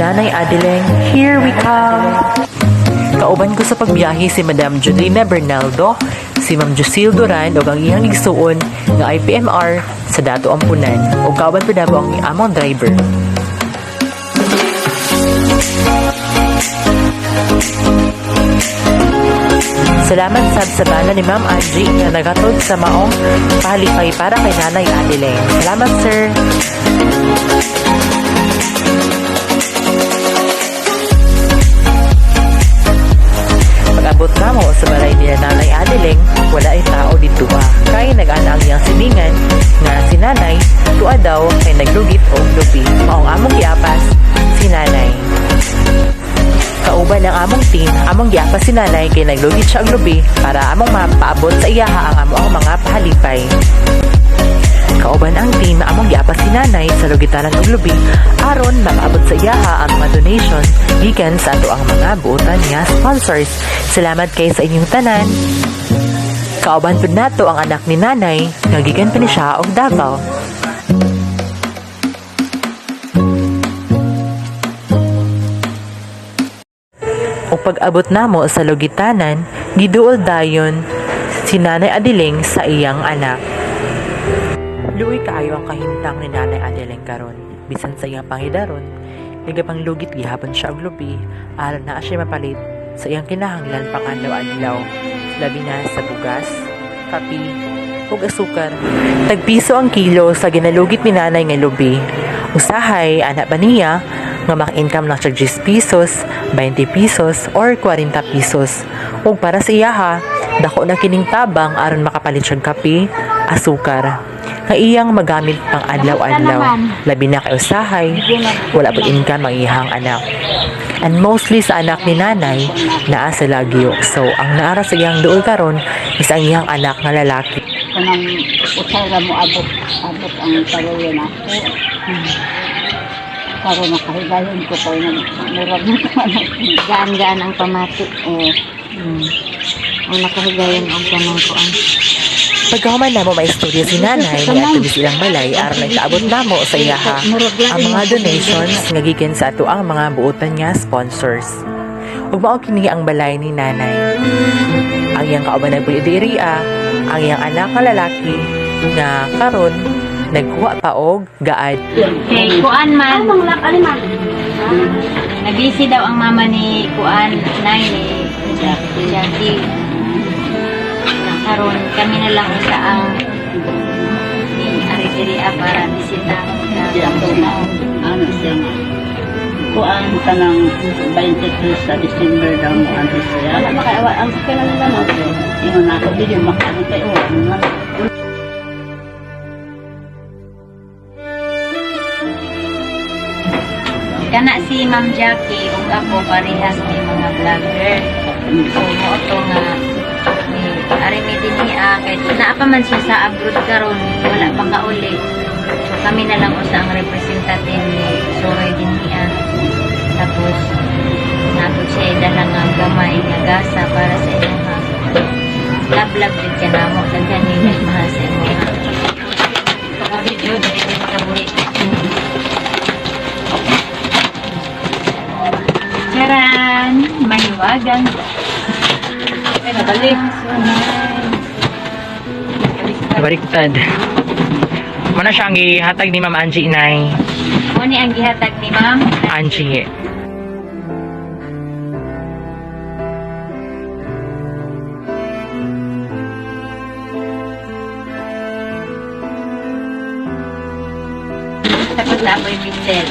Nanay Adeleng, here we come! Kauban ko sa pagbiyahe si Madam Judrina Bernaldo, si Ma'am Josil Duran o ang iyang igsuon nga IPMR sa Dato Ampunan o kauban pa dabo ang among driver. Salamat sa bala ni Ma'am Angie na nagatod sa maong pahalipay para kay Nanay Adeleng. Salamat, sir! Pag-abot na mo sa balay nila Nanay Adeleng, wala ay tao dito ha. Kaya nag-ana ang iyang siningan nga si Nanay, tuwa daw kay naglugit o lupi. Maong among giapas, si Nanay. Kauban ng among team, among giapas si Nanay kay naglugit siya ang lubi para among mapaabot sa iyaha ang among mga pahalipay. Kauban ang team, among giapas si Nanay sa lugitanan og lubi aron mapaabot sa iyaha ang mga donation gikan sa ato ang mga buotan niya sponsors. Salamat kay sa inyong tanan. Kauban pud nato ang anak ni Nanay nga gikan pa ni siya og Davao. O pag-abot namo sa lugitanan, giduol dayon si Nanay Adeleng sa iyang anak. Luoy kaayo ang kahintang ni Nanay Adeleng karon. Bisan sa iyang pangidaron, nagapanglugit gihapon siya og lubi aron naa siya mapalit sa iyang kinahanglan pang adlaw-adlaw. Labi na sa bugas, kape, ug asukar. Tagpiso ang kilo sa ginalugit ni Nanay nga lubi. Usahay anak ba niya nga maka-income lang siya 10 pesos, 20 pesos, or 40 pesos. Ug para sa iyaha, dako na kining tabang aron makapalit siya kape, asukar. Nga iyang magamit pang adlaw-adlaw. Labi na kay usahay, wala pud income ang iyang anak. And mostly sa anak ni Nanay, naa sa Lagyo. So, ang naara sa iyang duol karon is ang iyang anak nga lalaki. Kanang usay ra mo abot ang karoon ako. Karoon makahigayon ko pa yung murag mo gaan-gaan ang pamati. Ang nakahigayon ang kanang kuan. Pagkahuman na mo maistorya si Nanay ni ato silang balay aron nagkaabot namo sa iyaha ang mga donations nga gikan sa ato ang mga buotan niya sponsors. Ug mao kini ang balay ni Nanay. Ang iyang kauban nagpulidiriya, ang iyang anak nga lalaki nga karon nagkuha pa og gaad. Kay Kuan man. Nag-busy daw ang mama ni Kuan, Nay ni Jackie. Karon kami na lang sa ang ari-diri para bisita na Ano siya nga. Kuan tanang 23 sa December daw mo ano siya. Wala makaawa ang kailan nila mo. Ingon ako dili makaano kay o. kana si Ma'am Jackie ug ako parehas ni mga vlogger. So mo to nga ni ari mi dinhi kay naa pa man siya sa abroad karon wala pa kauli. So kami na lang usa ang representative ni Soroy dinhi tapos nabot siya dala nga gamay nga gasa para sa inyo ha. Love din ka na mo daghan ni mahal sa inyo ha. Video din ka buli. Charan! Mahiwagang. Ay, nabalik. Baliktad. Mana siya ang gihatag ni Ma'am Angie, Inay? Muni ang gihatag ni Ma'am Angie. Tapos apoy Michelle.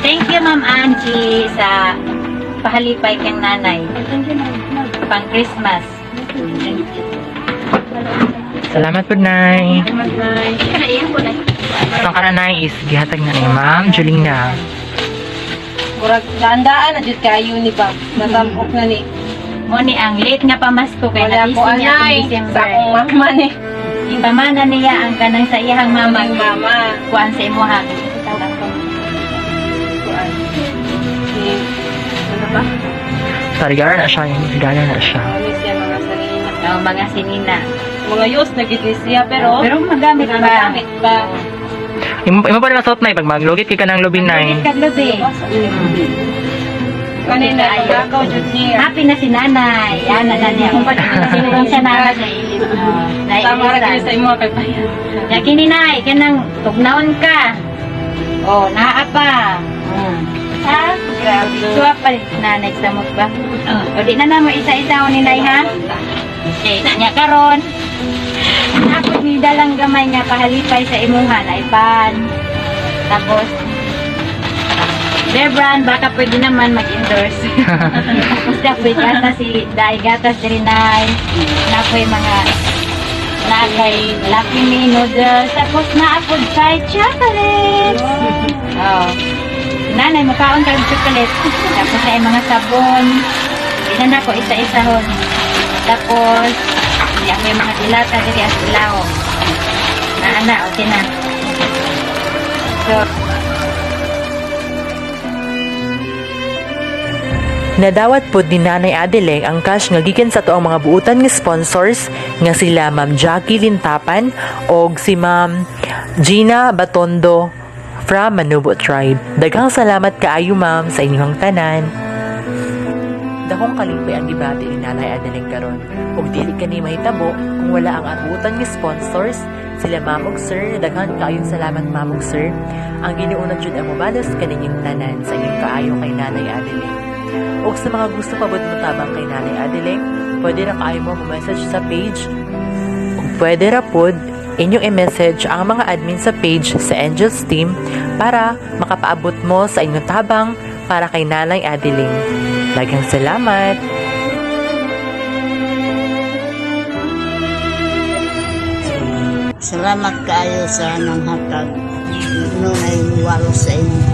Thank you, Ma'am Angie, sa pahalipay kang nanay. Pang Christmas. Salamat po, Nay. Salamat, Nay. Kanaiyan po, Nay. Ang kananay is gihatag na ni Ma'am Julina. Murag daan-daan na jud kayo ni Bob. Natamok na ni. Muni ang late nga pamasko kay Wala ko nagising niya anay. ang December. Sa akong mama ni. Ipamana niya ang kanang sa iyang mama. Mama. Kuan sa imuha. Ano ba? Tarigara na siya, yung regala na siya. Ano siya mga sarili. Mga sinina. Mga yus na gid siya pero Pero magamit ba? magamit ba? Imo pa rin masot na pag maglugit ka ng lubi na Lugit kag lubi. Kanina, ako, Diyos niya. Happy na si nanay. Yan na niya. Kung pati sinurong siya nanay. Tama rin kayo sa imo, kay Payan. Ya kininay, kanang tugnaon ka. Oh, naa pa. Ha? Grabe. Suwa pa rin nanay sa mo ba? O di na mo isa-isa o ninay ha? Okay, nya karon. Ako ni dalang gamay nga pahalipay sa imuhan ay pan. Tapos Bear Brand, baka pwede naman mag-endorse. Tapos kapoy gata si Dai Gatas Rinay. Napoy mga nakay Lucky Me noodles. Tapos naapod kay chocolate. Oh. Nanay, makaon ka ng chocolate. Tapos ay mga sabon. Inan ako isa-isa hon. Tapos, di ako yung mga dilata diri as ilaw. Naana, okay na. So, Nadawat pod ni Nanay Adeleng ang cash nga gikan sa tuang mga buutan nga sponsors nga sila Ma'am Jackie Lintapan og si Ma'am Gina Batondo from Manubo Tribe. Daghang salamat kaayo ma'am sa inyong tanan. Dakong kalipay ang gibati ni Nanay Adeleng karon ug dili kani mahitabo kung wala ang abutan nga sponsors sila Ma'am ug Sir. Daghang kaayong salamat Ma'am ug Sir. Ang Ginoo na jud ang mobalos kaninyong tanan sa inyong kaayo kay Nanay Adeleng. O sa mga gusto pa mo tabang kay Nanay Adeleng, pwede na kayo mo message sa page. O pwede ra pod inyong i-message ang mga admin sa page sa Angels Team para makapaabot mo sa inyong tabang para kay Nanay Adeleng. Daghang salamat! Salamat kayo sa anong hatag. Nunay walo sa inyo.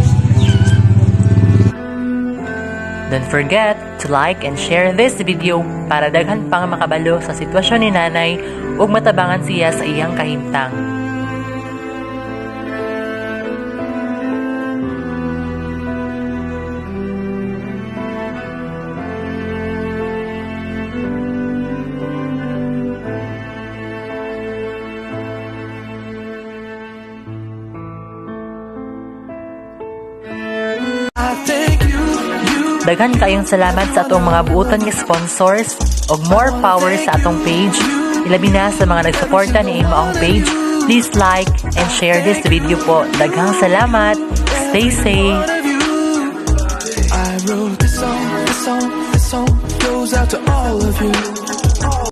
Don't forget to like and share this video para daghan pang makabalo sa sitwasyon ni Nanay ug matabangan siya sa iyang kahimtang. Daghan kayong salamat sa atong mga buutan nga sponsors ug more power sa atong page. Ilabi na sa mga nagsuporta ni imo ang page. Please like and share this video po. Daghang salamat. Stay safe. I wrote this song goes out to all of you.